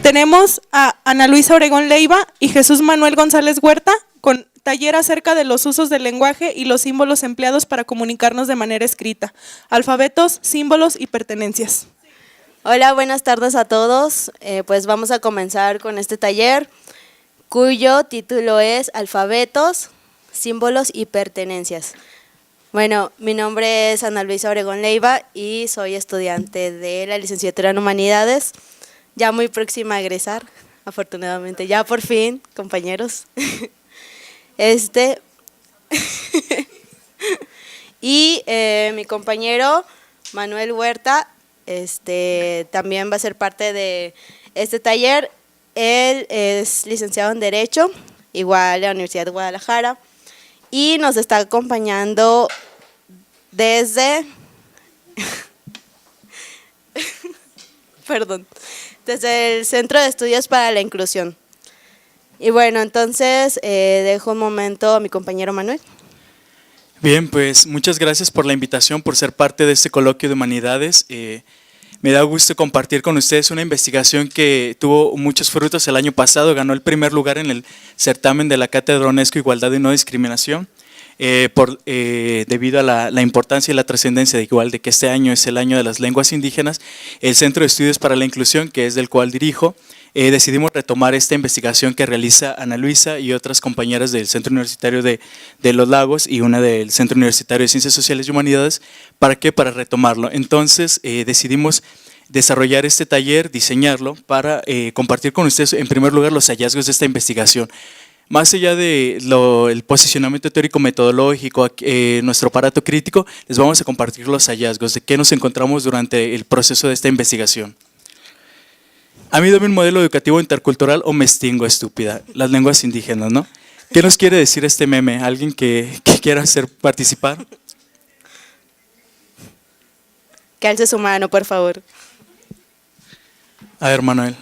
Tenemos a Ana Luisa Obregón Leiva y Jesús Manuel González Huerta con taller acerca de los usos del lenguaje y los símbolos empleados para comunicarnos de manera escrita, alfabetos, símbolos y pertenencias. Hola, buenas tardes a todos. Pues vamos a comenzar con este taller cuyo título es Alfabetos, símbolos y pertenencias. Bueno, mi nombre es Ana Luisa Obregón Leiva y soy estudiante de la licenciatura en Humanidades, ya muy próxima a egresar, afortunadamente, ya por fin, compañeros. Y mi compañero Manuel Huerta también va a ser parte de este taller. Él es licenciado en Derecho, igual a la Universidad de Guadalajara, y nos está acompañando desde desde el Centro de Estudios para la Inclusión. Y bueno, entonces dejo un momento a mi compañero Manuel. Bien, pues muchas gracias por la invitación, por ser parte de este coloquio de humanidades. Me da gusto compartir con ustedes una investigación que tuvo muchos frutos el año pasado, ganó el primer lugar en el certamen de la Cátedra UNESCO Igualdad y No Discriminación, debido a la importancia y la trascendencia de que este año es el año de las lenguas indígenas. El Centro de Estudios para la Inclusión, que es del cual dirijo, decidimos retomar esta investigación que realiza Ana Luisa y otras compañeras del Centro Universitario de Los Lagos y una del Centro Universitario de Ciencias Sociales y Humanidades. ¿Para qué? Para retomarlo. Entonces decidimos desarrollar este taller, diseñarlo para compartir con ustedes en primer lugar los hallazgos de esta investigación. Más allá del posicionamiento teórico-metodológico, nuestro aparato crítico, les vamos a compartir los hallazgos de qué nos encontramos durante el proceso de esta investigación. A mí dame un modelo educativo intercultural o me extingo, estúpida, las lenguas indígenas, ¿no? ¿Qué nos quiere decir este meme? ¿Alguien que quiera participar? Que alce su mano, por favor. A ver, Manuel.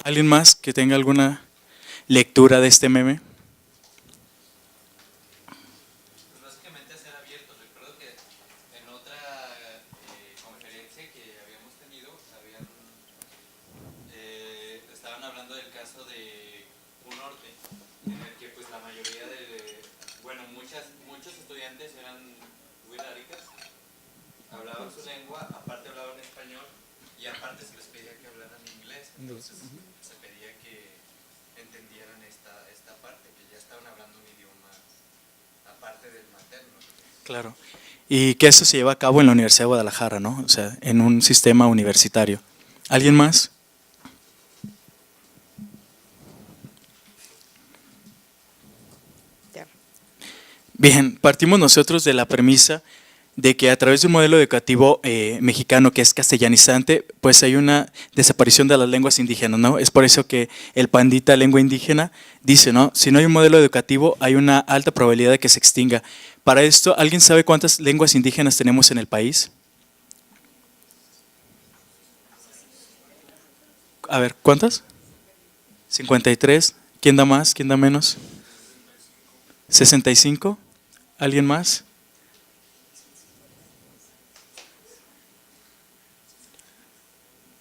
¿Alguien más que tenga alguna lectura de este meme? Pues básicamente ser abiertos. Recuerdo que en otra conferencia que habíamos tenido estaban hablando del caso de un norte en el que pues la mayoría muchos estudiantes eran huiráricas, hablaban su lengua, aparte hablaban español y aparte se les pedía que hablaran inglés. Entonces se pedía que entendieran esta parte, que ya estaban hablando un idioma aparte del materno. Claro, y que eso se lleva a cabo en la Universidad de Guadalajara, ¿no? O sea, en un sistema universitario. ¿Alguien más? Bien, partimos nosotros de la premisa de que a través de un modelo educativo mexicano que es castellanizante, pues hay una desaparición de las lenguas indígenas, ¿no? Es por eso que el pandita lengua indígena dice, ¿no? Si no hay un modelo educativo, hay una alta probabilidad de que se extinga. Para esto, ¿alguien sabe cuántas lenguas indígenas tenemos en el país? A ver, ¿cuántas? 53. ¿Quién da más? ¿Quién da menos? 65. ¿Alguien más?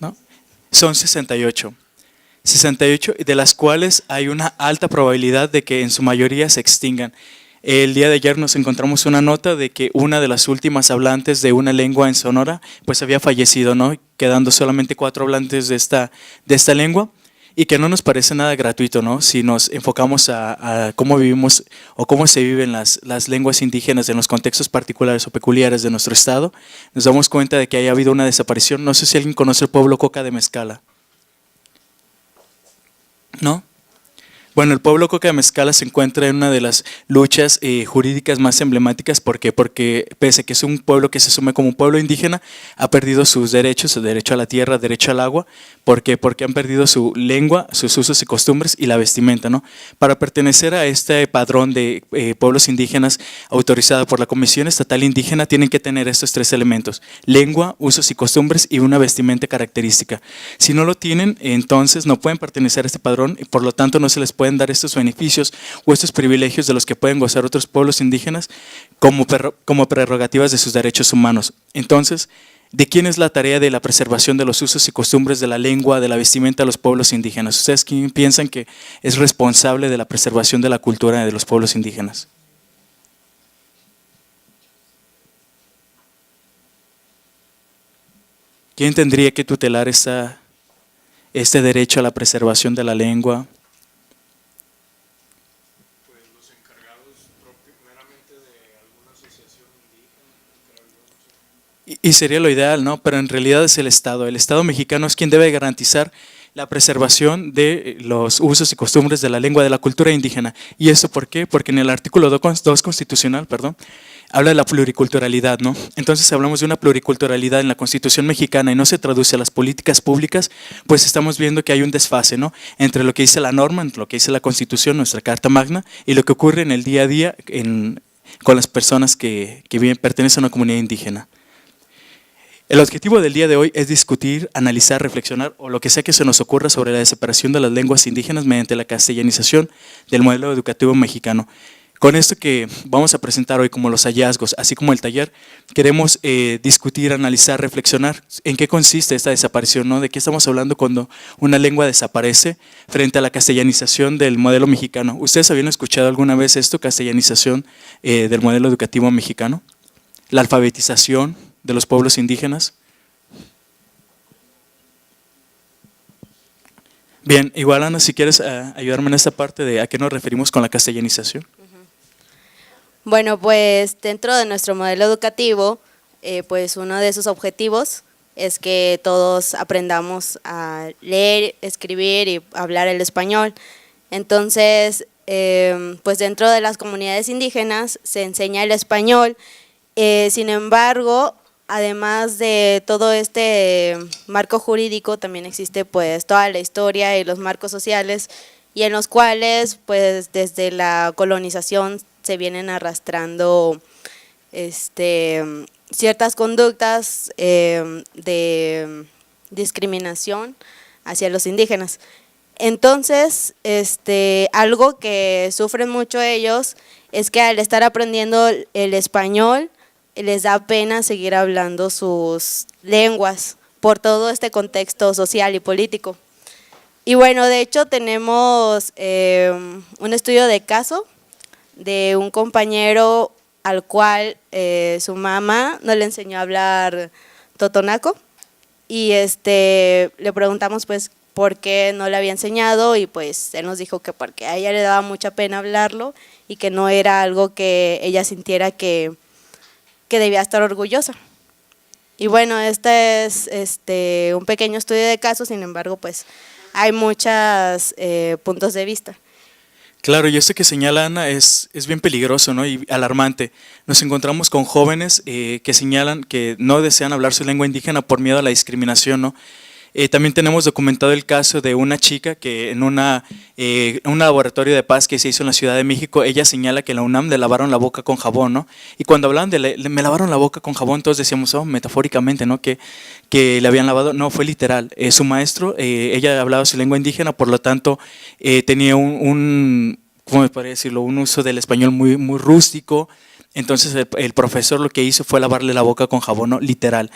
¿No? Son 68. 68, de las cuales hay una alta probabilidad de que en su mayoría se extingan. El día de ayer nos encontramos una nota de que una de las últimas hablantes de una lengua en Sonora pues había fallecido, ¿no? Quedando solamente 4 hablantes de esta lengua, y que no nos parece nada gratuito, ¿no? Si nos enfocamos a cómo vivimos o cómo se viven las lenguas indígenas en los contextos particulares o peculiares de nuestro estado, nos damos cuenta de que haya habido una desaparición. No sé si alguien conoce el pueblo Coca de Mezcala. ¿No? Bueno, el pueblo Coca de Mezcala se encuentra en una de las luchas jurídicas más emblemáticas. ¿Por qué? Porque pese a que es un pueblo que se asume como un pueblo indígena, ha perdido sus derechos, el derecho a la tierra, derecho al agua. ¿Por qué? Porque han perdido su lengua, sus usos y costumbres y la vestimenta, ¿no? Para pertenecer a este padrón de pueblos indígenas autorizado por la Comisión Estatal Indígena, tienen que tener estos 3 elementos: lengua, usos y costumbres y una vestimenta característica. Si no lo tienen, entonces no pueden pertenecer a este padrón y por lo tanto no se les puede pueden dar estos beneficios o estos privilegios de los que pueden gozar otros pueblos indígenas como prerrogativas de sus derechos humanos. Entonces, ¿de quién es la tarea de la preservación de los usos y costumbres de la lengua, de la vestimenta de los pueblos indígenas? ¿Ustedes quién piensan que es responsable de la preservación de la cultura de los pueblos indígenas? ¿Quién tendría que tutelar este derecho a la preservación de la lengua? Pues los encargados meramente de alguna asociación indígena, creo yo, no sé. Y sería lo ideal, ¿no? Pero en realidad es el Estado. El Estado mexicano es quien debe garantizar la preservación de los usos y costumbres de la lengua, de la cultura indígena. ¿Y eso por qué? Porque en el artículo 2 constitucional, habla de la pluriculturalidad, ¿no? Entonces, si hablamos de una pluriculturalidad en la Constitución mexicana y no se traduce a las políticas públicas, pues estamos viendo que hay un desfase, ¿no? Entre lo que dice la norma, entre lo que dice la Constitución, nuestra Carta Magna, y lo que ocurre en el día a día con las personas que pertenecen a una comunidad indígena. El objetivo del día de hoy es discutir, analizar, reflexionar o lo que sea que se nos ocurra sobre la desaparición de las lenguas indígenas mediante la castellanización del modelo educativo mexicano. Con esto que vamos a presentar hoy como los hallazgos, así como el taller, queremos discutir, analizar, reflexionar en qué consiste esta desaparición, ¿no? De qué estamos hablando cuando una lengua desaparece frente a la castellanización del modelo mexicano. ¿Ustedes habían escuchado alguna vez esto, castellanización del modelo educativo mexicano? La alfabetización de los pueblos indígenas. Bien, igual Ana, si quieres ayudarme en esta parte de a qué nos referimos con la castellanización. Bueno, pues dentro de nuestro modelo educativo, pues uno de sus objetivos es que todos aprendamos a leer, escribir y hablar el español. Entonces, pues dentro de las comunidades indígenas se enseña el español, sin embargo, además de todo este marco jurídico, también existe pues toda la historia y los marcos sociales, y en los cuales pues desde la colonización se vienen arrastrando ciertas conductas de discriminación hacia los indígenas. Entonces, algo que sufren mucho ellos es que al estar aprendiendo el español, les da pena seguir hablando sus lenguas por todo este contexto social y político. Y bueno, de hecho tenemos un estudio de caso de un compañero al cual su mamá no le enseñó a hablar totonaco, y le preguntamos pues por qué no le había enseñado, y pues él nos dijo que porque a ella le daba mucha pena hablarlo y que no era algo que ella sintiera que debía estar orgullosa. Y bueno, este es un pequeño estudio de caso, sin embargo pues hay muchos puntos de vista. Claro, y esto que señala Ana es bien peligroso, ¿no? Y alarmante. Nos encontramos con jóvenes que señalan que no desean hablar su lengua indígena por miedo a la discriminación, ¿no? También tenemos documentado el caso de una chica que en un laboratorio de paz que se hizo en la Ciudad de México, ella señala que en la UNAM le lavaron la boca con jabón, ¿no? Y cuando hablaban de me lavaron la boca con jabón, todos decíamos, metafóricamente, ¿no? Que le habían lavado, no, fue literal. Su maestro, ella hablaba su lengua indígena, por lo tanto tenía ¿cómo me podría decirlo? Un uso del español muy, muy rústico. Entonces el profesor lo que hizo fue lavarle la boca con jabón, ¿no? Literal.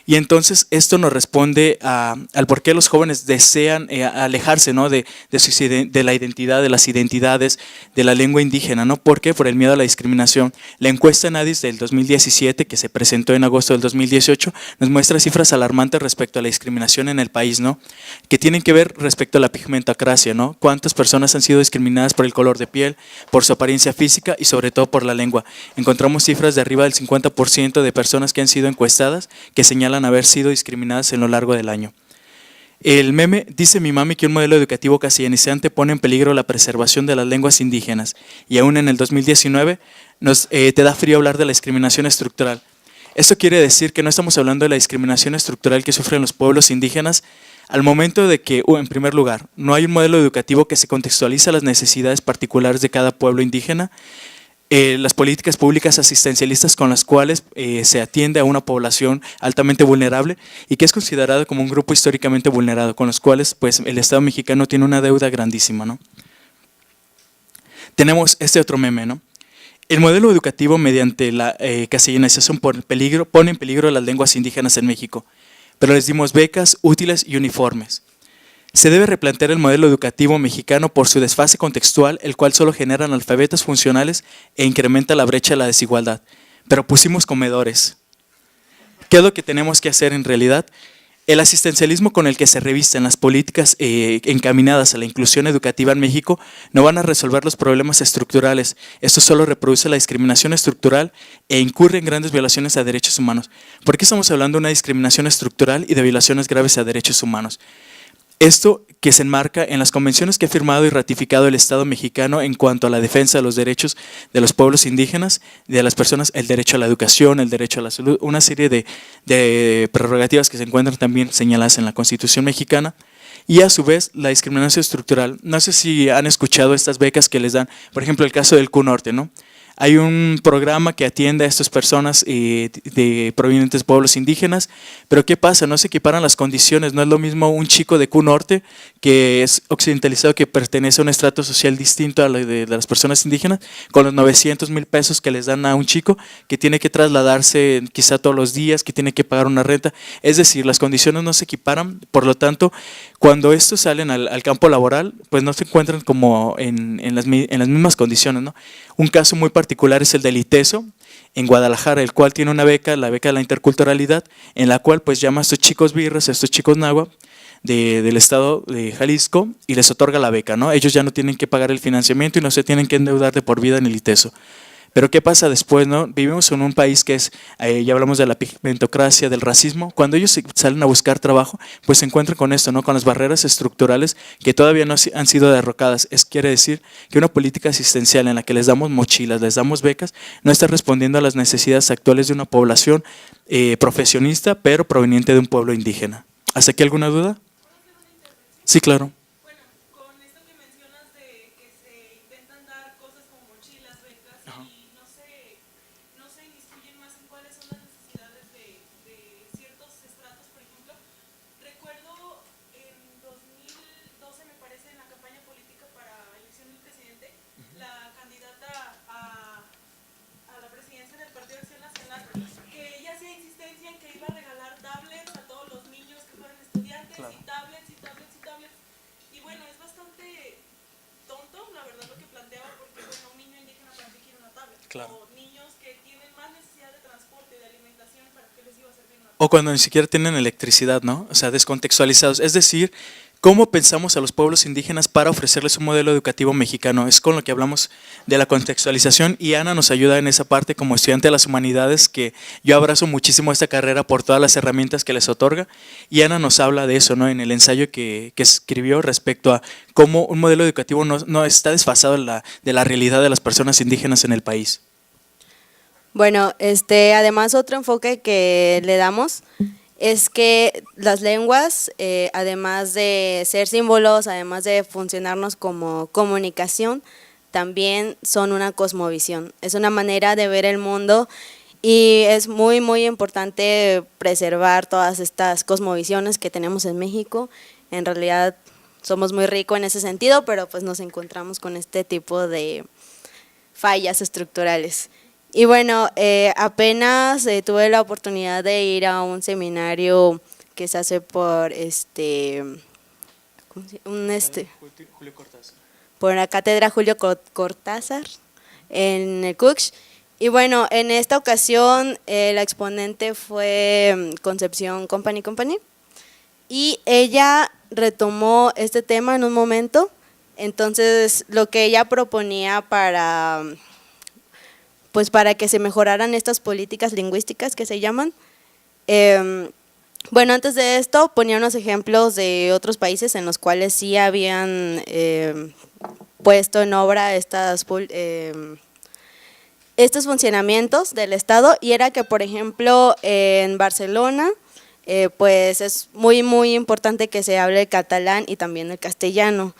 Y entonces esto nos responde al por qué los jóvenes desean alejarse, ¿no? de la identidad, de las identidades, de la lengua indígena, ¿no? ¿Por qué? Por el miedo a la discriminación. La encuesta NADIS del 2017, que se presentó en agosto del 2018, nos muestra cifras alarmantes respecto a la discriminación en el país, ¿no? Que tienen que ver respecto a la pigmentocracia, ¿no? ¿Cuántas personas han sido discriminadas por el color de piel, por su apariencia física y sobre todo por la lengua? Encontramos cifras de arriba del 50% de personas que han sido encuestadas que señalan haber sido discriminadas en lo largo del año. El meme dice mi mami que un modelo educativo castellanizante pone en peligro la preservación de las lenguas indígenas, y aún en el 2019 te da frío hablar de la discriminación estructural. Esto quiere decir que no estamos hablando de la discriminación estructural que sufren los pueblos indígenas al momento de que, en primer lugar, no hay un modelo educativo que se contextualiza a las necesidades particulares de cada pueblo indígena, las políticas públicas asistencialistas con las cuales se atiende a una población altamente vulnerable y que es considerada como un grupo históricamente vulnerado, con los cuales pues, el Estado mexicano tiene una deuda grandísima, ¿no? tenemos este otro meme, ¿no? El modelo educativo mediante la castellanización pone en peligro las lenguas indígenas en México, pero les dimos becas, útiles y uniformes. Se debe replantear el modelo educativo mexicano por su desfase contextual, el cual solo genera analfabetas funcionales e incrementa la brecha de la desigualdad. Pero pusimos comedores. ¿Qué es lo que tenemos que hacer en realidad? El asistencialismo con el que se revisten las políticas encaminadas a la inclusión educativa en México no van a resolver los problemas estructurales. Esto solo reproduce la discriminación estructural e incurre en grandes violaciones a derechos humanos. ¿Por qué estamos hablando de una discriminación estructural y de violaciones graves a derechos humanos? Esto que se enmarca en las convenciones que ha firmado y ratificado el Estado mexicano en cuanto a la defensa de los derechos de los pueblos indígenas, de las personas, el derecho a la educación, el derecho a la salud, una serie de prerrogativas que se encuentran también señaladas en la Constitución mexicana, y a su vez la discriminación estructural. No sé si han escuchado estas becas que les dan, por ejemplo el caso del Q-Norte, ¿no? Hay un programa que atiende a estas personas de provenientes de pueblos indígenas, pero ¿qué pasa? No se equiparan las condiciones, no es lo mismo un chico de Q-Norte que es occidentalizado, que pertenece a un estrato social distinto a la de las personas indígenas, con los 900,000 pesos que les dan a un chico que tiene que trasladarse quizá todos los días, que tiene que pagar una renta. Es decir, las condiciones no se equiparan, por lo tanto, cuando estos salen al campo laboral, pues no se encuentran como en las mismas condiciones, ¿no? Un caso muy particular es el del ITESO en Guadalajara, el cual tiene una beca, la beca de la interculturalidad, en la cual pues llama a estos chicos birras, a estos chicos náhuatl del estado de Jalisco y les otorga la beca, ¿no? Ellos ya no tienen que pagar el financiamiento y no se tienen que endeudar de por vida en el ITESO. Pero ¿qué pasa después, no? Vivimos en un país que es, ya hablamos de la pigmentocracia, del racismo. Cuando ellos salen a buscar trabajo, pues se encuentran con esto, ¿no? Con las barreras estructurales que todavía no han sido derrocadas. Quiere decir que una política asistencial en la que les damos mochilas, les damos becas, no está respondiendo a las necesidades actuales de una población profesionista, pero proveniente de un pueblo indígena. ¿Hasta aquí alguna duda? Sí, claro. Bueno, con esto que mencionas de que se intentan dar cosas como mochilas, becas, y no se inmiscuyen más en cuáles son las necesidades de ciertos estratos, por ejemplo. Recuerdo en 2012, me parece, en la campaña política para elección del presidente, la candidata a la presidencia del Partido de Acción Nacional, que ella hacía insistencia en que iba a regalar tablets a todos los niños que fueran estudiantes, claro. Y tablets, y tablets, y tablets. Y bueno, es bastante tonto, la verdad, lo que planteaba, porque bueno, un niño indígena para qué quiere una tablet. Claro. O niños que tienen más necesidad de transporte, de alimentación, ¿para qué les iba a servir una tablet? O cuando ni siquiera tienen electricidad, ¿no? O sea, descontextualizados. Es decir, ¿cómo pensamos a los pueblos indígenas para ofrecerles un modelo educativo mexicano? Es con lo que hablamos de la contextualización, y Ana nos ayuda en esa parte como estudiante de las humanidades, que yo abrazo muchísimo esta carrera por todas las herramientas que les otorga, y Ana nos habla de eso, ¿no? En el ensayo que escribió respecto a cómo un modelo educativo no está desfasado de la realidad de las personas indígenas en el país. Bueno, además otro enfoque que le damos es que las lenguas, además de ser símbolos, además de funcionarnos como comunicación, también son una cosmovisión, es una manera de ver el mundo, y es muy, muy importante preservar todas estas cosmovisiones que tenemos en México. En realidad somos muy ricos en ese sentido, pero pues nos encontramos con este tipo de fallas estructurales. Y bueno, apenas tuve la oportunidad de ir a un seminario que se hace por Julio Cortázar. Por la cátedra Julio Cortázar en el CUCH. Y bueno, en esta ocasión la exponente fue Concepción Company, y ella retomó este tema en un momento. Entonces, lo que ella proponía para que se mejoraran estas políticas lingüísticas que se llaman. Bueno, antes de esto ponía unos ejemplos de otros países en los cuales sí habían puesto en obra estos funcionamientos del Estado, y era que, por ejemplo, en Barcelona, pues es muy, muy importante que se hable el catalán y también el castellano.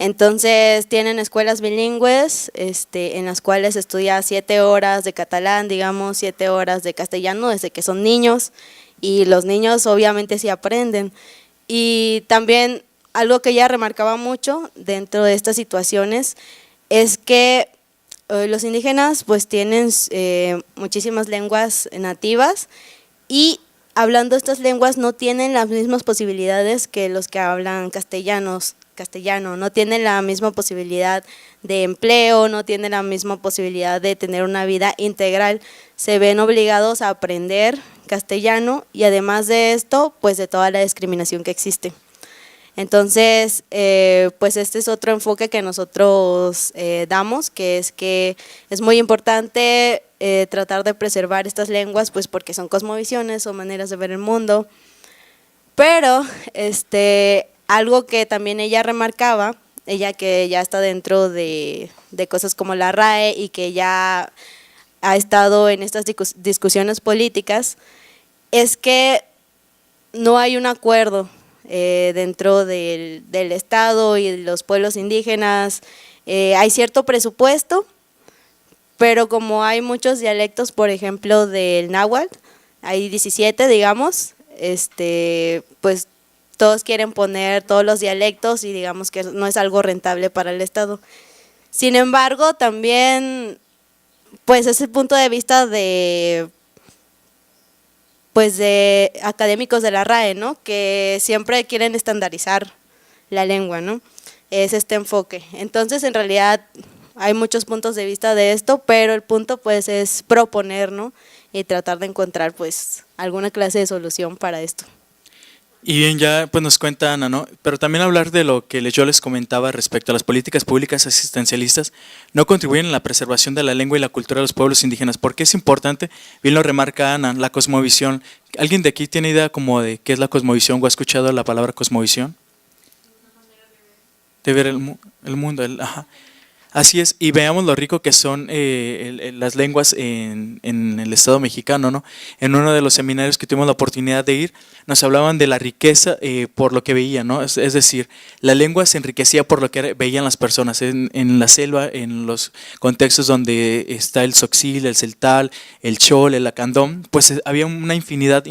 Entonces tienen escuelas bilingües en las cuales se estudia 7 horas de catalán, digamos 7 horas de castellano desde que son niños, y los niños obviamente sí aprenden. Y también algo que ella remarcaba mucho dentro de estas situaciones es que los indígenas pues tienen muchísimas lenguas nativas y hablando estas lenguas no tienen las mismas posibilidades que los que hablan castellano, no tienen la misma posibilidad de empleo, no tienen la misma posibilidad de tener una vida integral, se ven obligados a aprender castellano y además de esto, pues de toda la discriminación que existe. Entonces, pues este es otro enfoque que nosotros damos, que es muy importante tratar de preservar estas lenguas, pues porque son cosmovisiones o maneras de ver el mundo, pero algo que también ella remarcaba, ella que ya está dentro de cosas como la RAE y que ya ha estado en estas discusiones políticas, es que no hay un acuerdo dentro del Estado y de los pueblos indígenas. Hay cierto presupuesto, pero como hay muchos dialectos, por ejemplo, del náhuatl, hay 17, digamos, pues todos quieren poner todos los dialectos y digamos que no es algo rentable para el Estado. Sin embargo, también, pues ese punto de vista de académicos de la RAE, ¿no? Que siempre quieren estandarizar la lengua, ¿no? Es este enfoque. Entonces, en realidad, hay muchos puntos de vista de esto, pero el punto, pues, es proponer, ¿no? Y tratar de encontrar, pues, alguna clase de solución para esto. Y bien, ya pues nos cuenta Ana, ¿no? Pero también hablar de lo que yo les comentaba respecto a las políticas públicas asistencialistas no contribuyen a la preservación de la lengua y la cultura de los pueblos indígenas. ¿Por qué es importante? Bien lo remarca Ana, la cosmovisión. ¿Alguien de aquí tiene idea como de qué es la cosmovisión o ha escuchado la palabra cosmovisión? De ver el mundo, ajá. Así es, y veamos lo rico que son las lenguas en el Estado mexicano, ¿no? En uno de los seminarios que tuvimos la oportunidad de ir, nos hablaban de la riqueza por lo que veían, ¿no? Es decir, la lengua se enriquecía por lo que veían las personas. En la selva, en los contextos donde está el Tzotzil, el Celtal, el Chol, el Lacandón, pues había una infinidad,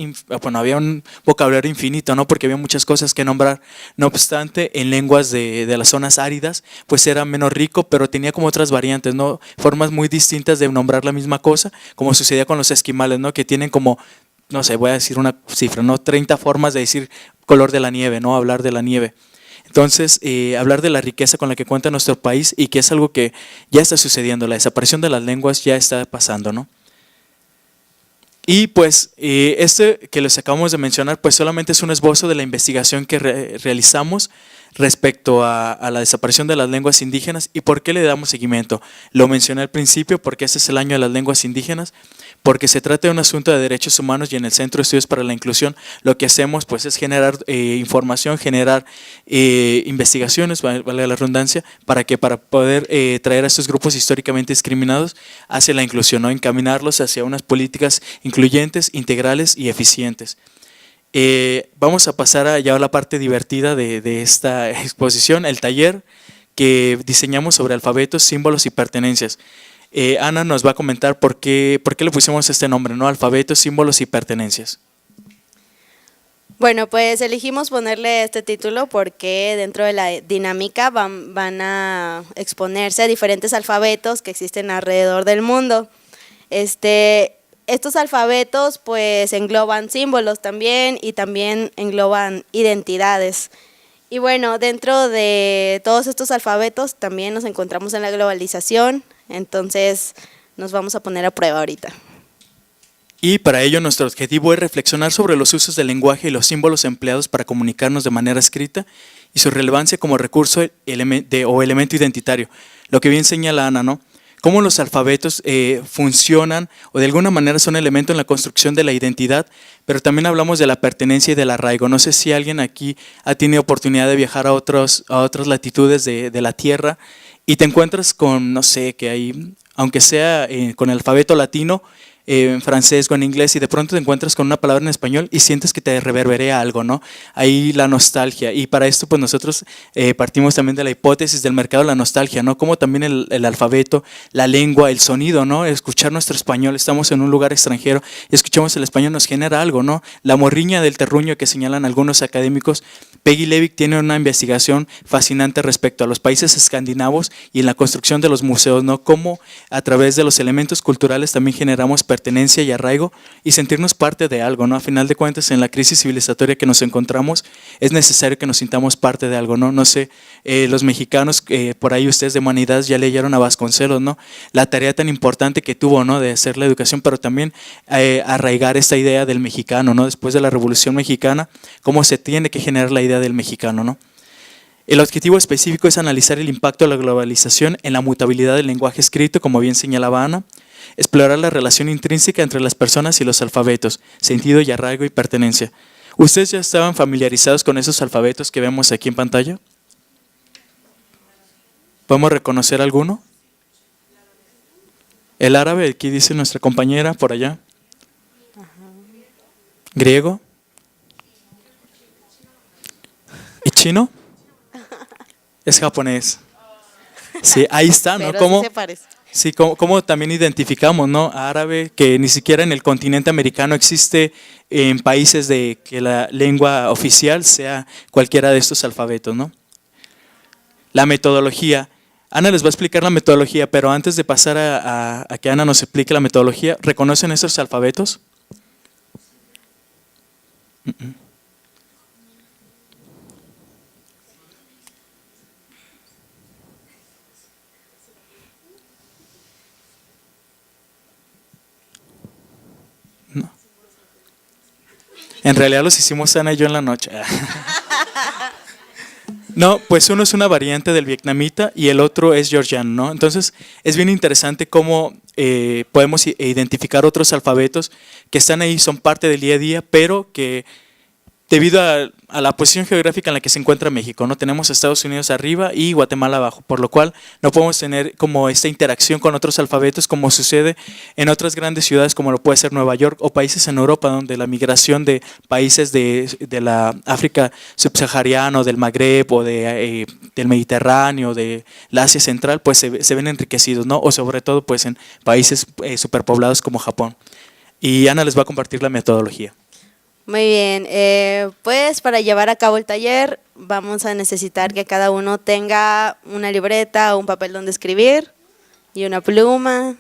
había un vocabulario infinito, ¿no? Porque había muchas cosas que nombrar. No obstante, en lenguas de las zonas áridas, pues era menos rico, pero tenía como otras variantes, ¿no? Formas muy distintas de nombrar la misma cosa, como sucedía con los esquimales, ¿no? Que tienen como, no sé, voy a decir una cifra, ¿no? 30 formas de decir color de la nieve, ¿no? Hablar de la nieve. Entonces, hablar de la riqueza con la que cuenta nuestro país y que es algo que ya está sucediendo, la desaparición de las lenguas ya está pasando, ¿no? Y pues que les acabamos de mencionar pues solamente es un esbozo de la investigación que realizamos respecto a la desaparición de las lenguas indígenas y por qué le damos seguimiento. Lo mencioné al principio porque este es el año de las lenguas indígenas, porque se trata de un asunto de derechos humanos y en el Centro de Estudios para la Inclusión lo que hacemos pues es generar información, generar investigaciones, vale la redundancia, para poder traer a estos grupos históricamente discriminados hacia la inclusión, ¿no? Encaminarlos hacia unas políticas incluyentes, integrales y eficientes. Vamos a pasar ya a la parte divertida de esta exposición, el taller que diseñamos sobre alfabetos, símbolos y pertenencias. Ana nos va a comentar por qué le pusimos este nombre, ¿no? Alfabetos, símbolos y pertenencias. Bueno, pues elegimos ponerle este título porque dentro de la dinámica van a exponerse a diferentes alfabetos que existen alrededor del mundo. Estos alfabetos pues engloban símbolos también y también engloban identidades. Y bueno, dentro de todos estos alfabetos también nos encontramos en la globalización, entonces nos vamos a poner a prueba ahorita. Y para ello nuestro objetivo es reflexionar sobre los usos del lenguaje y los símbolos empleados para comunicarnos de manera escrita y su relevancia como recurso o elemento identitario. Lo que bien señala Ana, ¿no? Cómo los alfabetos funcionan o de alguna manera son elemento en la construcción de la identidad, pero también hablamos de la pertenencia y del arraigo. No sé si alguien aquí ha tenido oportunidad de viajar a otras latitudes de la Tierra y te encuentras con, no sé, que hay, aunque sea con el alfabeto latino, en francés o en inglés y de pronto te encuentras con una palabra en español y sientes que te reverberea algo, ¿no? Ahí la nostalgia y para esto pues nosotros partimos también de la hipótesis del mercado de la nostalgia, ¿no? Como también el alfabeto, la lengua, el sonido, ¿no? Escuchar nuestro español, estamos en un lugar extranjero y escuchamos el español nos genera algo, ¿no? La morriña del terruño que señalan algunos académicos Peggy Levick tiene una investigación fascinante respecto a los países escandinavos y en la construcción de los museos, ¿no? Cómo a través de los elementos culturales también generamos pertenencia y arraigo y sentirnos parte de algo, ¿no? A final de cuentas, en la crisis civilizatoria que nos encontramos, es necesario que nos sintamos parte de algo, ¿no? No sé, los mexicanos, por ahí ustedes de humanidades ya leyeron a Vasconcelos, ¿no? La tarea tan importante que tuvo, ¿no? De hacer la educación, pero también arraigar esta idea del mexicano, ¿no? Después de la Revolución Mexicana, cómo se tiene que generar la idea del mexicano, ¿no? El objetivo específico es analizar el impacto de la globalización en la mutabilidad del lenguaje escrito, como bien señalaba Ana, explorar la relación intrínseca entre las personas y los alfabetos, sentido y arraigo y pertenencia. ¿Ustedes ya estaban familiarizados con esos alfabetos que vemos aquí en pantalla? ¿Podemos reconocer alguno? El árabe, aquí dice nuestra compañera por allá. ¿Griego? ¿Y chino? Es japonés. Sí, ahí está, ¿no? Pero ¿Cómo? sí se parece. Sí, como también identificamos, ¿no? Árabe, que ni siquiera en el continente americano existe en países de que la lengua oficial sea cualquiera de estos alfabetos, ¿no? La metodología. Ana les va a explicar la metodología, pero antes de pasar a que Ana nos explique la metodología, ¿reconocen esos alfabetos? No. En realidad los hicimos Ana y yo en la noche. No, pues uno es una variante del vietnamita y el otro es georgiano, ¿no? Entonces es bien interesante cómo podemos identificar otros alfabetos que están ahí, son parte del día a día, pero que debido a la posición geográfica en la que se encuentra México, ¿no? Tenemos a Estados Unidos arriba y Guatemala abajo, por lo cual no podemos tener como esta interacción con otros alfabetos como sucede en otras grandes ciudades como lo puede ser Nueva York o países en Europa donde la migración de países de la África subsahariana, del Magreb o del Mediterráneo, de la Asia Central, pues se ven enriquecidos, ¿no? O sobre todo pues en países superpoblados como Japón. Y Ana les va a compartir la metodología. Muy bien, pues para llevar a cabo el taller vamos a necesitar que cada uno tenga una libreta o un papel donde escribir y una pluma.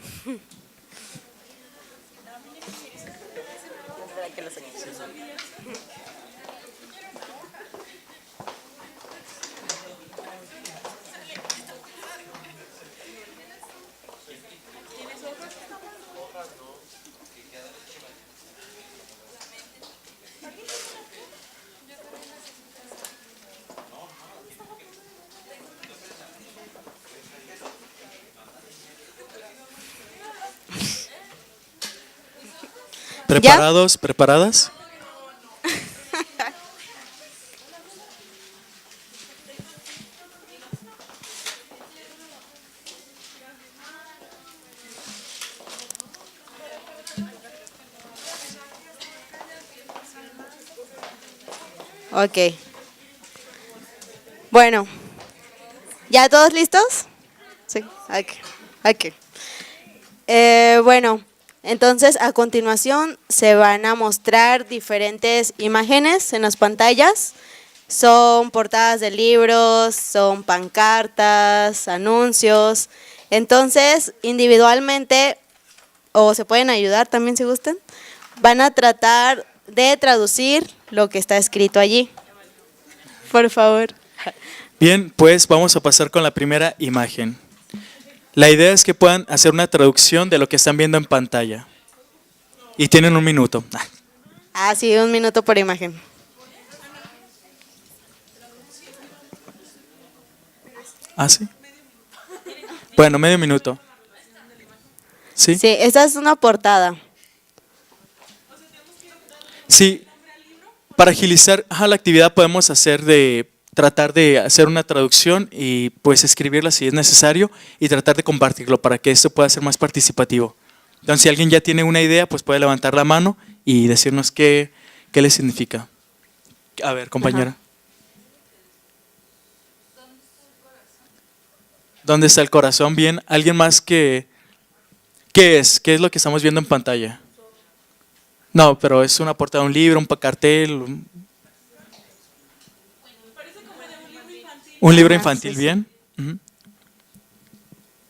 ¿Preparados? ¿Preparadas? Ok. Bueno, ¿ya todos listos? Sí, ok. Bueno, entonces a continuación se van a mostrar diferentes imágenes en las pantallas. Son portadas de libros, son pancartas, anuncios. Entonces, individualmente, o se pueden ayudar también si gustan, van a tratar de traducir lo que está escrito allí. Por favor. Bien, pues vamos a pasar con la primera imagen. La idea es que puedan hacer una traducción de lo que están viendo en pantalla. Y tienen 1 minuto. Ah, sí, 1 minuto por imagen. ¿Ah, sí? Bueno, medio minuto. ¿Sí? Sí, esta es una portada. Sí, para agilizar la actividad podemos tratar de hacer una traducción y pues escribirla si es necesario y tratar de compartirlo para que esto pueda ser más participativo. Entonces, si alguien ya tiene una idea, pues puede levantar la mano y decirnos qué le significa. A ver, compañera. Ajá. ¿Dónde está el corazón? Bien, ¿alguien más que... ¿Qué es? ¿Qué es lo que estamos viendo en pantalla? No, pero es una portada de un libro, un cartel. Un libro Ajá, infantil, sí, sí. bien. Ujú.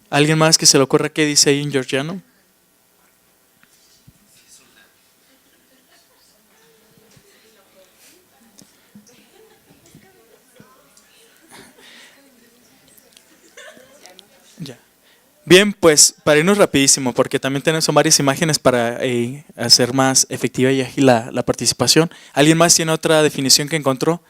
¿Alguien más que se le ocurra qué dice ahí en georgiano? Ya. Bien, pues para irnos rapidísimo, porque también tenemos varias imágenes para hacer más efectiva y ágil la participación. ¿Alguien más tiene otra definición que encontró?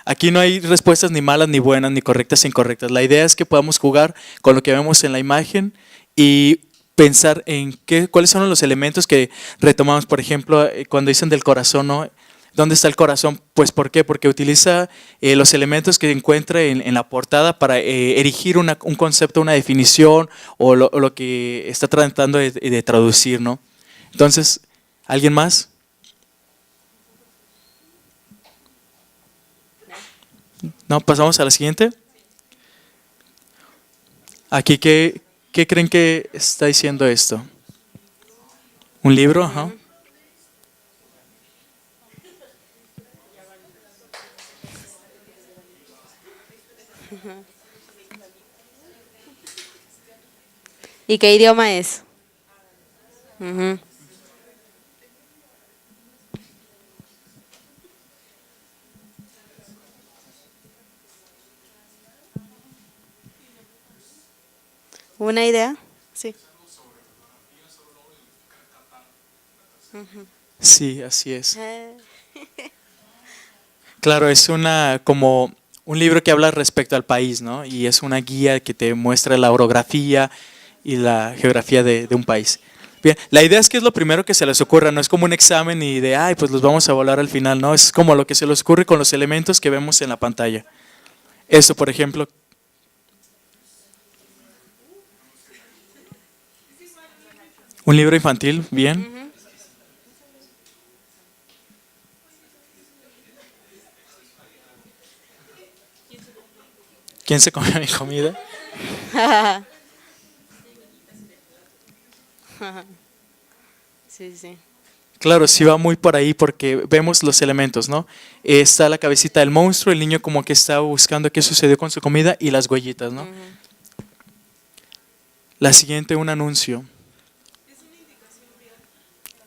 Aquí no hay respuestas ni malas, ni buenas, ni correctas, ni incorrectas. La idea es que podamos jugar con lo que vemos en la imagen y pensar en cuáles son los elementos que retomamos. Por ejemplo, cuando dicen del corazón, ¿no? ¿Dónde está el corazón? Pues ¿por qué? Porque utiliza los elementos que encuentra en la portada para erigir un concepto, una definición o lo que está tratando de traducir, ¿no? Entonces, ¿alguien más? ¿No? ¿Pasamos a la siguiente? Aquí, ¿qué creen que está diciendo esto? ¿Un libro? Ajá. ¿Y qué idioma es? Ujú. ¿Una idea? Sí. Sí, así es. Eh, Claro, es como un libro que habla respecto al país, ¿no? Y es una guía que te muestra la orografía y la geografía de un país. Bien, la idea es que es lo primero que se les ocurra, no es como un examen y de, ay, pues los vamos a volar al final, no, es como lo que se les ocurre con los elementos que vemos en la pantalla. Eso, por ejemplo. Un libro infantil, bien. ¿Quién se comió mi comida? Sí, sí. Claro, sí va muy por ahí porque vemos los elementos, ¿no? Está la cabecita del monstruo, el niño como que está buscando qué sucedió con su comida y las huellitas, ¿no? La siguiente, un anuncio.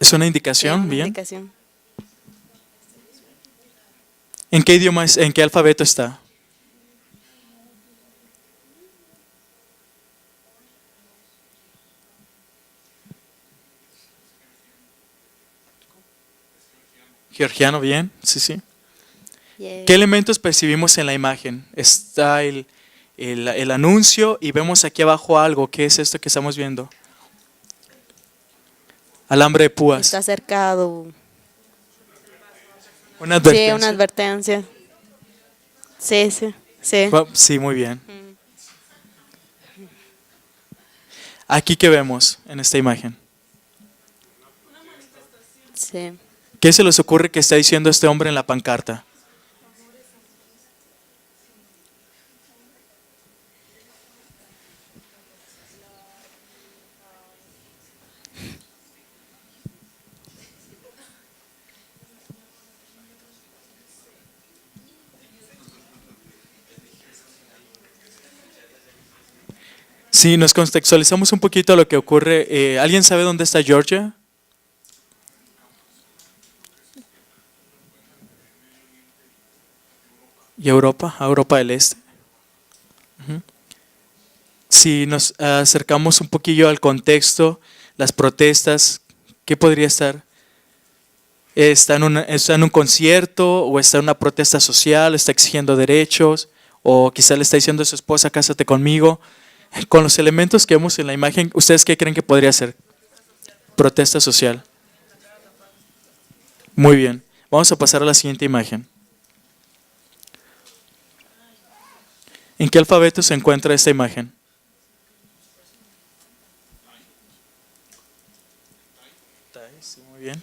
¿Es una Sí, indicación? una Bien. indicación. ¿En qué idioma es? ¿En qué alfabeto está? Georgiano, bien, sí, sí. Yay. ¿Qué elementos percibimos en la imagen? Está el anuncio y vemos aquí abajo algo. ¿Qué es esto que estamos viendo? Alambre de púas. Está cercado. Una Sí, advertencia. una advertencia. Sí, sí, sí. Sí, muy bien. Aquí, ¿qué vemos en esta imagen? Sí. ¿Qué se les ocurre que está diciendo este hombre en la pancarta? Si nos contextualizamos un poquito a lo que ocurre, ¿alguien sabe dónde está Georgia? ¿Y Europa? Europa del Este. Ujú. Si nos acercamos un poquillo al contexto, las protestas, ¿qué podría estar? ¿Está en un concierto o está en una protesta social, está exigiendo derechos o quizá le está diciendo a su esposa, cásate conmigo? Con los elementos que vemos en la imagen, ¿ustedes qué creen que podría ser? Protesta social. Muy bien. Vamos a pasar a la siguiente imagen. ¿En qué alfabeto se encuentra esta imagen? Sí, muy bien.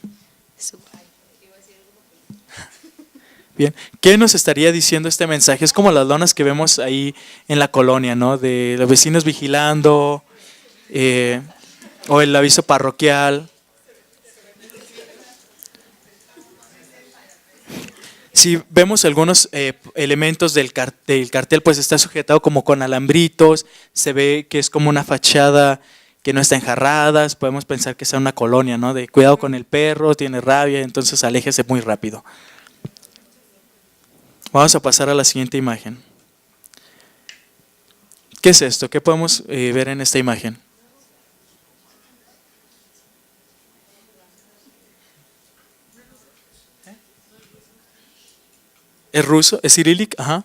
Bien. ¿Qué nos estaría diciendo este mensaje? Es como las lonas que vemos ahí en la colonia, ¿no? De los vecinos vigilando, o el aviso parroquial. Si vemos algunos elementos del cartel, pues está sujetado como con alambritos, se ve que es como una fachada que no está enjarrada, podemos pensar que sea una colonia, ¿no? De cuidado con el perro, tiene rabia, entonces aléjese muy rápido. Vamos a pasar a la siguiente imagen. ¿Qué es esto? ¿Qué podemos ver en esta imagen? ¿Es ruso? ¿Es cirílico? Ajá.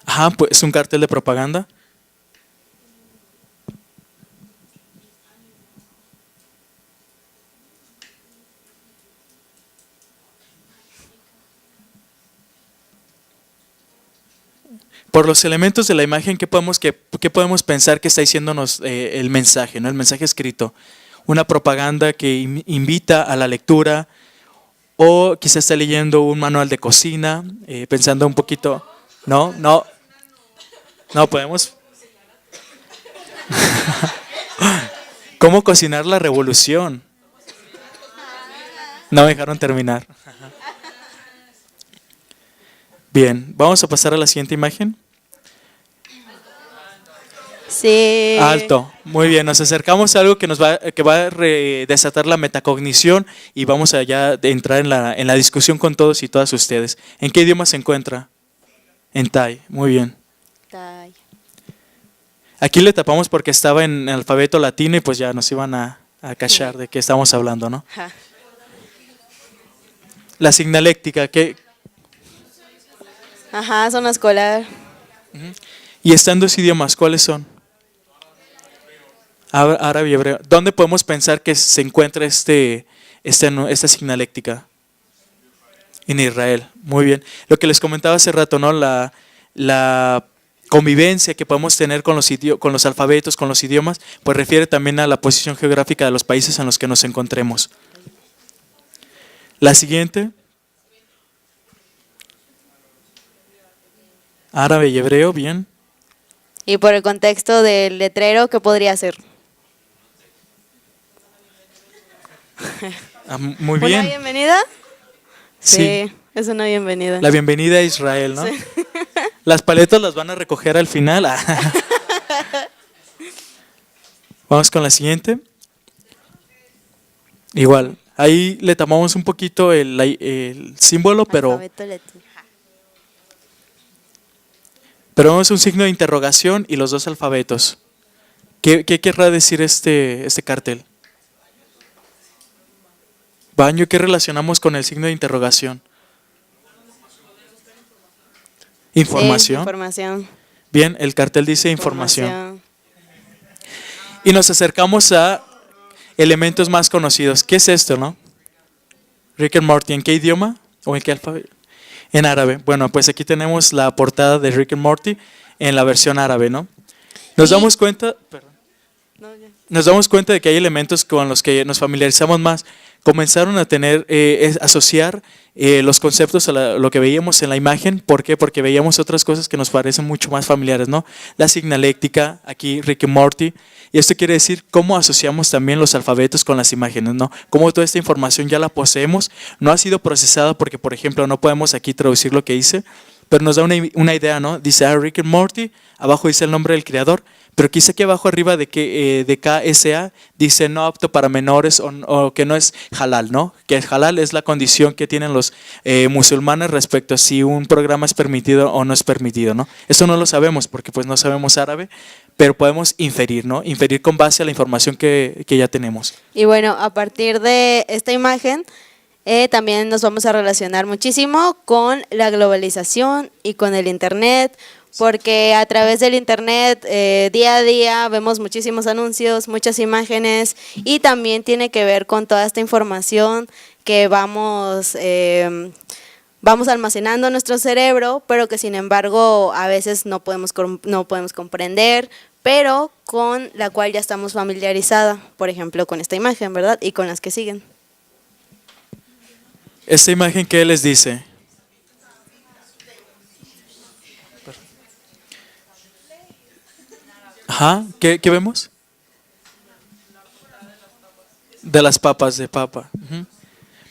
Ajá, pues es un cartel de propaganda. Por los elementos de la imagen, ¿qué podemos pensar que está diciéndonos el mensaje, ¿no? El mensaje escrito. Una propaganda que invita a la lectura, o quizá está leyendo un manual de cocina, pensando un poquito. No podemos. ¿Cómo cocinar la revolución? No me dejaron terminar. Bien, vamos a pasar a la siguiente imagen. Sí. Alto, muy bien, nos acercamos a algo que va a desatar la metacognición y vamos a ya entrar en la discusión con todos y todas ustedes. ¿En qué idioma se encuentra? En Thai, muy bien. Tay. Aquí le tapamos porque estaba en alfabeto latino y pues ya nos iban a cachar de qué estamos hablando, ¿no? Ajá. La signaléctica, Ajá, zona escolar. y están dos idiomas, ¿cuáles son? Árabe y hebreo. ¿Dónde podemos pensar que se encuentra esta signaléctica? En Israel, muy bien. Lo que les comentaba hace rato, ¿no? La convivencia que podemos tener con los alfabetos, con los idiomas, pues refiere también a la posición geográfica de los países en los que nos encontremos. La siguiente. Árabe y hebreo, bien. Y por el contexto del letrero, ¿qué podría ser? Muy ¿Una bien. bienvenida? Sí. Sí, es una bienvenida. La bienvenida a Israel, ¿no? Las paletas las van a recoger al final. Vamos con la siguiente. Igual, ahí le tomamos un poquito el símbolo, pero Alfabeto latino. vemos un signo de interrogación y los dos alfabetos. ¿Qué querrá decir este cartel? Baño, ¿qué relacionamos con el signo de interrogación? Información. Sí, información. Bien, el cartel dice información. Y nos acercamos a elementos más conocidos. ¿Qué es esto, no? Rick and Morty, ¿en qué idioma? ¿O en qué alfabeto? En árabe. Bueno, pues aquí tenemos la portada de Rick and Morty en la versión árabe, ¿no? Nos damos cuenta de que hay elementos con los que nos familiarizamos más. Comenzaron a asociar los conceptos a lo que veíamos en la imagen. ¿Por qué? Porque veíamos otras cosas que nos parecen mucho más familiares, ¿no? La signaléctica, aquí Rick and Morty. Y esto quiere decir cómo asociamos también los alfabetos con las imágenes, ¿no? Cómo toda esta información ya la poseemos, no ha sido procesada porque, por ejemplo, no podemos aquí traducir lo que dice, pero nos da una idea, ¿no? Dice Rick and Morty, abajo dice el nombre del creador, pero quizá aquí abajo arriba de KSA dice no apto para menores o que no es halal, ¿no? Que el halal es la condición que tienen los musulmanes respecto a si un programa es permitido o no es permitido, ¿no? Eso no lo sabemos porque pues no sabemos árabe, pero podemos inferir, ¿no? Inferir con base a la información que ya tenemos. Y bueno, a partir de esta imagen, también nos vamos a relacionar muchísimo con la globalización y con el Internet, porque a través del Internet día a día vemos muchísimos anuncios, muchas imágenes, y también tiene que ver con toda esta información que vamos almacenando en nuestro cerebro, pero que sin embargo a veces no podemos comprender, pero con la cual ya estamos familiarizados, por ejemplo con esta imagen, ¿verdad? Y con las que siguen. Esta imagen, ¿qué les dice? Ajá. Ajá, ¿qué vemos? De las papas de papa. Ujú.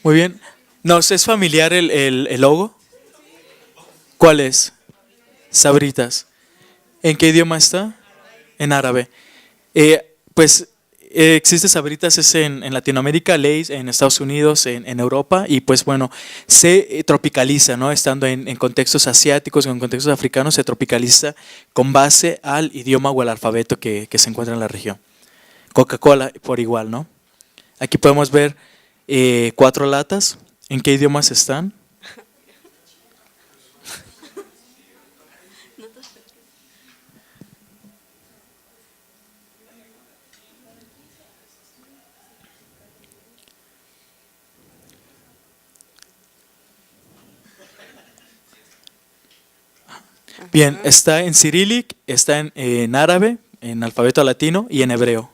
Muy bien. ¿Nos es familiar el logo? ¿Cuál es? Sabritas. ¿En qué idioma está? En árabe. Pues existe Sabritas es en Latinoamérica, Lay's en Estados Unidos, en Europa, y pues bueno, se tropicaliza, ¿no? Estando en contextos asiáticos, en contextos africanos, se tropicaliza con base al idioma o al alfabeto que se encuentra en la región. Coca-Cola por igual, ¿no? Aquí podemos ver 4 latas. ¿En qué idiomas están? Bien, está en cirílic, está en árabe, en alfabeto latino y en hebreo.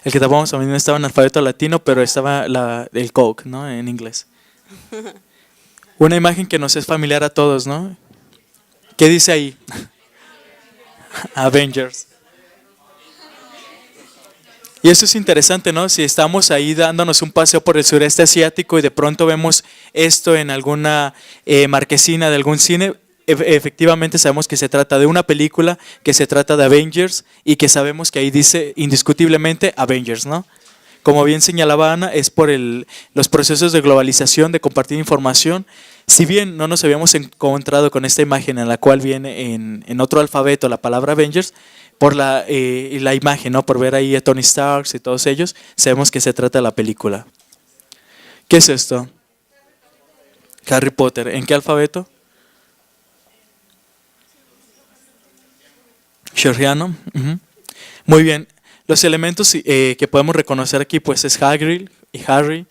El que tapamos también estaba en alfabeto latino, pero estaba el Coke, ¿no? En inglés. Una imagen que nos es familiar a todos, ¿no? ¿Qué dice ahí? Avengers. Y eso es interesante, ¿no? Si estamos ahí dándonos un paseo por el sureste asiático y de pronto vemos esto en alguna marquesina de algún cine, efectivamente sabemos que se trata de una película, que se trata de Avengers y que sabemos que ahí dice indiscutiblemente Avengers, ¿no? Como bien señalaba Ana, es por los procesos de globalización, de compartir información. Si bien no nos habíamos encontrado con esta imagen en la cual viene en otro alfabeto la palabra Avengers, por la imagen, ¿no? Por ver ahí a Tony Stark y todos ellos, sabemos que se trata de la película. ¿Qué es esto? Harry Potter. ¿En qué alfabeto? Georgiano. Uh-huh. Muy bien. Los elementos que podemos reconocer aquí pues es Hagrid y Harry.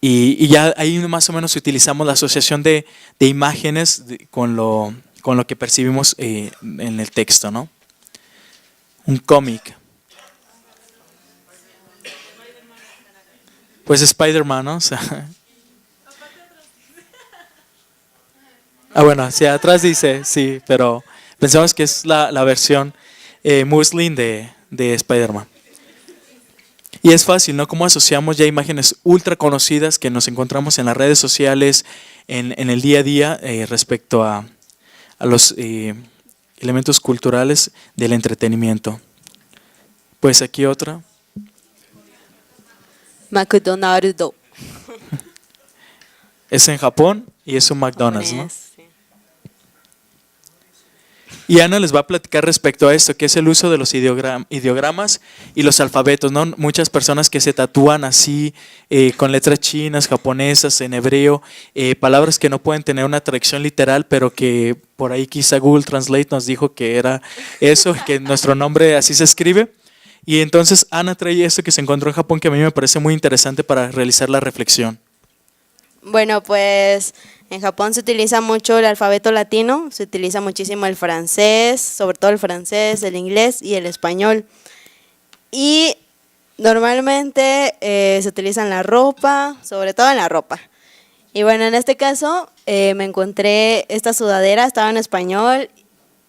Y ya ahí más o menos utilizamos la asociación de imágenes con lo que percibimos en el texto, ¿no? Un cómic. Pues Spider-Man, ¿no? O sea, bueno, hacia atrás dice, sí, pero pensamos que es la versión muslin de Spider-Man. Y es fácil, ¿no? Cómo asociamos ya imágenes ultra conocidas que nos encontramos en las redes sociales, en el día a día, respecto a los elementos culturales del entretenimiento. Pues aquí otra. McDonald's. Es en Japón y es un McDonald's, ¿no? Sí. Y Ana les va a platicar respecto a esto, que es el uso de los ideogramas y los alfabetos, ¿no? Muchas personas que se tatúan así, con letras chinas, japonesas, en hebreo, palabras que no pueden tener una traducción literal, pero que por ahí quizá Google Translate nos dijo que era eso, que nuestro nombre así se escribe. Y entonces Ana trae esto que se encontró en Japón, que a mí me parece muy interesante para realizar la reflexión. Bueno, pues en Japón se utiliza mucho el alfabeto latino, se utiliza muchísimo el francés, sobre todo el francés, el inglés y el español. Y normalmente se utiliza en la ropa, sobre todo en la ropa. Y bueno, en este caso me encontré esta sudadera, estaba en español.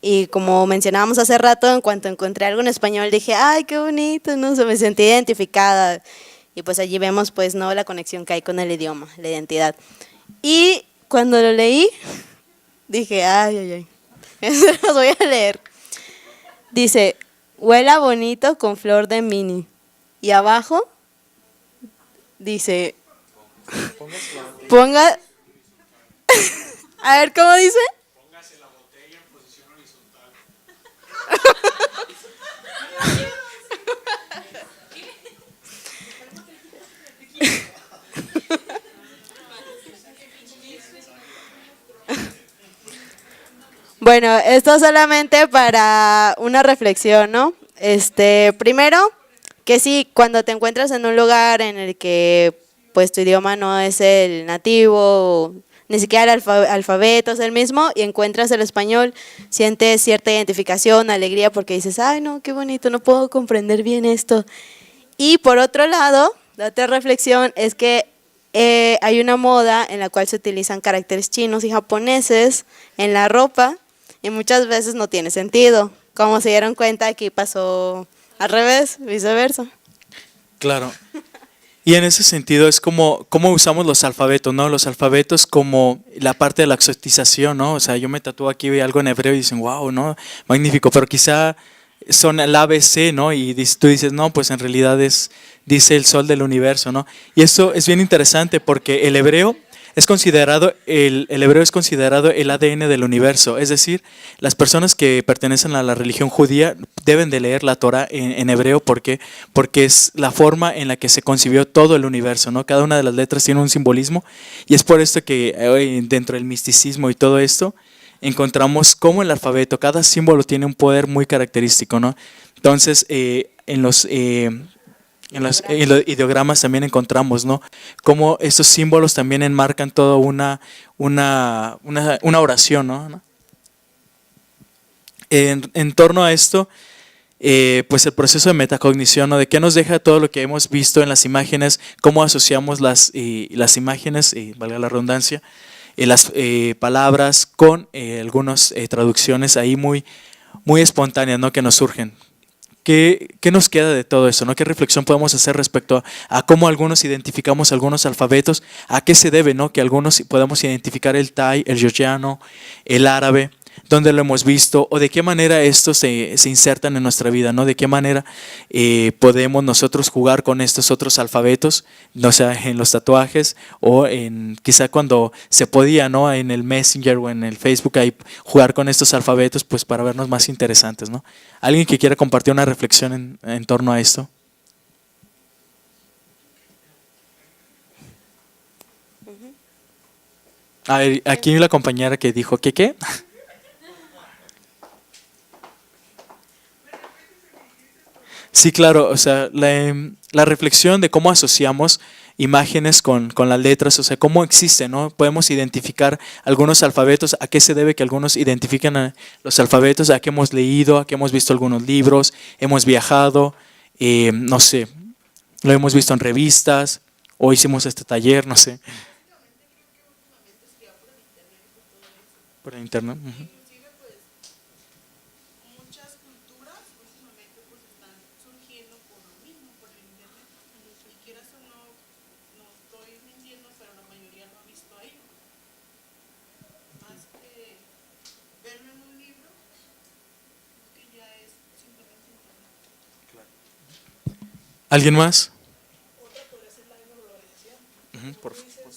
Y como mencionábamos hace rato, en cuanto encontré algo en español dije, ¡ay, qué bonito! ¿No? Se me sentí identificada. Y pues allí vemos pues no la conexión que hay con el idioma, la identidad. Y cuando lo leí, dije, ¡ay, ay, ay! Eso los voy a leer. Dice, huela bonito con flor de mini. Y abajo dice, ponga... A ver, ¿cómo dice? Póngase la botella en posición horizontal. Bueno, esto solamente para una reflexión, ¿no? Primero, que sí, cuando te encuentras en un lugar en el que pues tu idioma no es el nativo, ni siquiera el alfabeto es el mismo, y encuentras el español, sientes cierta identificación, alegría, porque dices, ay, no, qué bonito, no puedo comprender bien esto. Y por otro lado, la otra reflexión es que hay una moda en la cual se utilizan caracteres chinos y japoneses en la ropa, y muchas veces no tiene sentido, como se dieron cuenta, aquí pasó al revés, viceversa. Claro. Y en ese sentido es como cómo usamos los alfabetos, ¿no? Los alfabetos como la parte de la exotización, ¿no? O sea, yo me tatúo aquí algo en hebreo y dicen, wow, ¿no? Magnífico, pero quizá son el ABC, ¿no? Y tú dices, no, pues en realidad dice el sol del universo, ¿no? Y eso es bien interesante porque el hebreo es considerado, el hebreo es considerado el ADN del universo, es decir, las personas que pertenecen a la religión judía deben de leer la Torah en hebreo porque es la forma en la que se concibió todo el universo, ¿no? Cada una de las letras tiene un simbolismo y es por esto que dentro del misticismo y todo esto encontramos cómo el alfabeto, cada símbolo tiene un poder muy característico, ¿no? Entonces, en los ideogramas también encontramos, ¿no? Cómo estos símbolos también enmarcan toda una oración, ¿no? En torno a esto, pues el proceso de metacognición, ¿no? De qué nos deja todo lo que hemos visto en las imágenes, cómo asociamos las imágenes, valga la redundancia, las palabras con algunas traducciones ahí muy espontáneas, ¿no? Que nos surgen. ¿Qué nos queda de todo eso, ¿no? ¿Qué reflexión podemos hacer respecto a cómo algunos identificamos algunos alfabetos? ¿A qué se debe, ¿no? Que algunos podemos identificar el thai, el georgiano, el árabe, dónde lo hemos visto o de qué manera estos se insertan en nuestra vida, ¿no? De qué manera podemos nosotros jugar con estos otros alfabetos, no sea en los tatuajes o en quizá cuando se podía, ¿no? En el Messenger o en el Facebook ahí jugar con estos alfabetos pues para vernos más interesantes, ¿no? ¿Alguien que quiera compartir una reflexión en torno a esto? A ver, aquí la compañera que dijo ¿qué? Sí, claro, o sea, la reflexión de cómo asociamos imágenes con las letras, o sea, cómo existen, ¿no? Podemos identificar algunos alfabetos, a qué se debe que algunos identifiquen a los alfabetos, a qué hemos leído, a qué hemos visto algunos libros, hemos viajado, no sé, lo hemos visto en revistas, o hicimos este taller, no sé. Por internet. Uh-huh. ¿Alguien más? Otra podría ser la misma globalización. Uh-huh, por favor.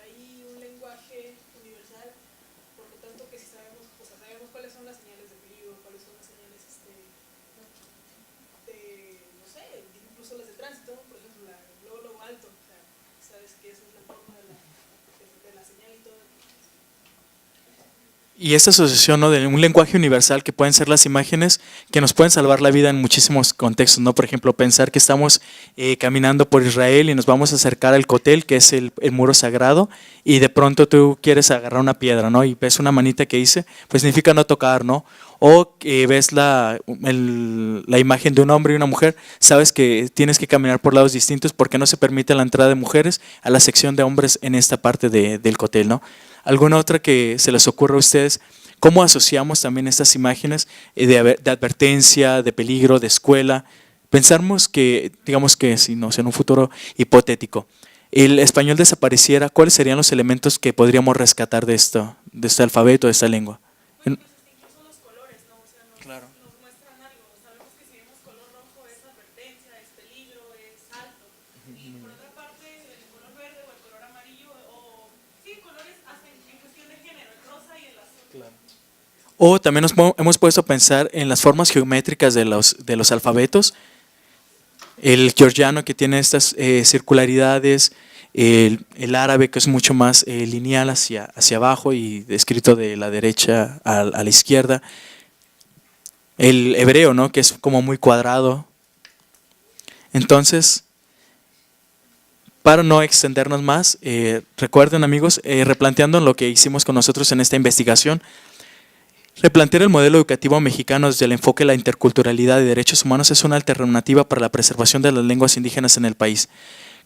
Hay un lenguaje universal, por lo tanto que si sabemos, o sea, sabemos cuáles son las señales de peligro, cuáles son las señales no sé, incluso las de tránsito, por ejemplo, logo alto, o sea, sabes que esa es la forma de la señal y todo. Y esta asociación, ¿no? De un lenguaje universal que pueden ser las imágenes que nos pueden salvar la vida en muchísimos contextos, ¿no? Por ejemplo, pensar que estamos caminando por Israel y nos vamos a acercar al Kotel, que es el muro sagrado, y de pronto tú quieres agarrar una piedra, ¿no? Y ves una manita que dice, pues significa no tocar, ¿no? O ves la imagen de un hombre y una mujer, sabes que tienes que caminar por lados distintos porque no se permite la entrada de mujeres a la sección de hombres en esta parte del Kotel, ¿no? ¿Alguna otra que se les ocurra a ustedes? ¿Cómo asociamos también estas imágenes de advertencia, de peligro, de escuela? Pensamos que, digamos que si no, en un futuro hipotético, el español desapareciera, ¿cuáles serían los elementos que podríamos rescatar de este alfabeto, de esta lengua? Bueno, pues incluso los colores, ¿no? O sea, nos muestran algo. Sabemos que si vemos color rojo es advertencia, es peligro, es alto. Y por otra parte, el color verde o el color amarillo, o sí, colores hasta en cuestión de género, el rosa y el azul. Claro. O también hemos puesto a pensar en las formas geométricas de los alfabetos. El georgiano que tiene estas circularidades, el árabe que es mucho más lineal hacia abajo y escrito de la derecha a la izquierda. El hebreo, ¿no? Que es como muy cuadrado. Entonces, para no extendernos más, recuerden amigos, replanteando lo que hicimos con nosotros en esta investigación, replantear el modelo educativo mexicano desde el enfoque de la interculturalidad y derechos humanos es una alternativa para la preservación de las lenguas indígenas en el país.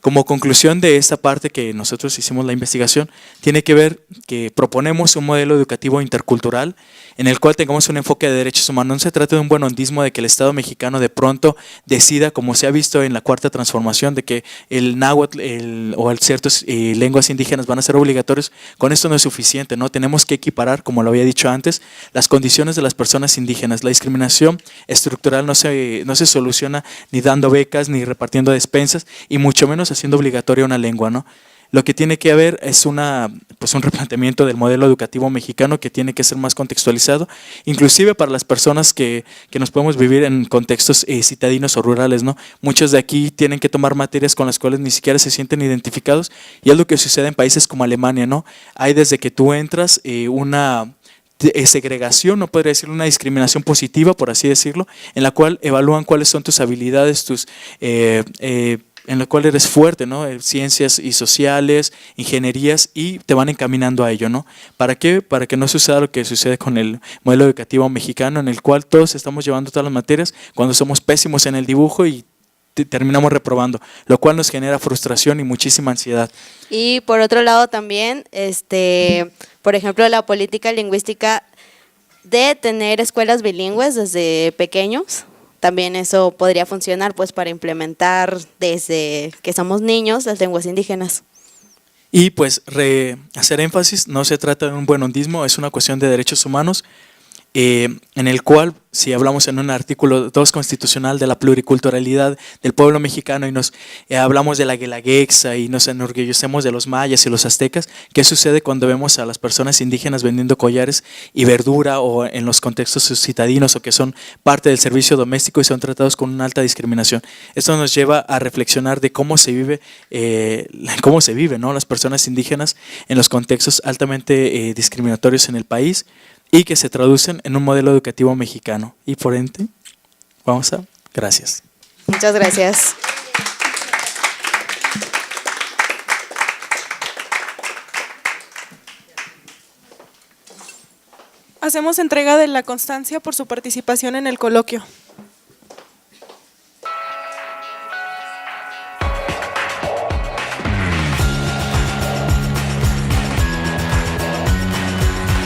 Como conclusión de esta parte que nosotros hicimos la investigación, tiene que ver que proponemos un modelo educativo intercultural en el cual tengamos un enfoque de derechos humanos. No se trata de un buenondismo de que el Estado mexicano de pronto decida, como se ha visto en la Cuarta Transformación, de que el náhuatl o ciertas lenguas indígenas van a ser obligatorios. Con esto no es suficiente, ¿no? Tenemos que equiparar, como lo había dicho antes, las condiciones de las personas indígenas. La discriminación estructural no se soluciona ni dando becas, ni repartiendo despensas, y mucho menos haciendo obligatoria una lengua, ¿no? Lo que tiene que haber es un replanteamiento del modelo educativo mexicano que tiene que ser más contextualizado, inclusive para las personas que nos podemos vivir en contextos citadinos o rurales, ¿no? Muchos de aquí tienen que tomar materias con las cuales ni siquiera se sienten identificados, y es lo que sucede en países como Alemania, ¿no? Hay desde que tú entras una segregación, no podría decir una discriminación positiva, por así decirlo, en la cual evalúan cuáles son tus habilidades, en la cual eres fuerte, ¿no? Ciencias y sociales, ingenierías, y te van encaminando a ello, ¿no? ¿Para qué? Para que no suceda lo que sucede con el modelo educativo mexicano, en el cual todos estamos llevando todas las materias cuando somos pésimos en el dibujo y terminamos reprobando, lo cual nos genera frustración y muchísima ansiedad. Y por otro lado también, por ejemplo, la política lingüística de tener escuelas bilingües desde pequeños, también eso podría funcionar pues para implementar desde que somos niños las lenguas indígenas. Y pues hacer énfasis, no se trata de un buenondismo, es una cuestión de derechos humanos, en el cual, si hablamos en un artículo 2 constitucional de la pluriculturalidad del pueblo mexicano y nos hablamos de la guelaguetza y nos enorgullecemos de los mayas y los aztecas, ¿qué sucede cuando vemos a las personas indígenas vendiendo collares y verdura o en los contextos citadinos o que son parte del servicio doméstico y son tratados con una alta discriminación? Esto nos lleva a reflexionar de cómo se vive, ¿no? Las personas indígenas en los contextos altamente discriminatorios en el país, y que se traducen en un modelo educativo mexicano. Y por ende, gracias. Muchas gracias. Hacemos entrega de la constancia por su participación en el coloquio.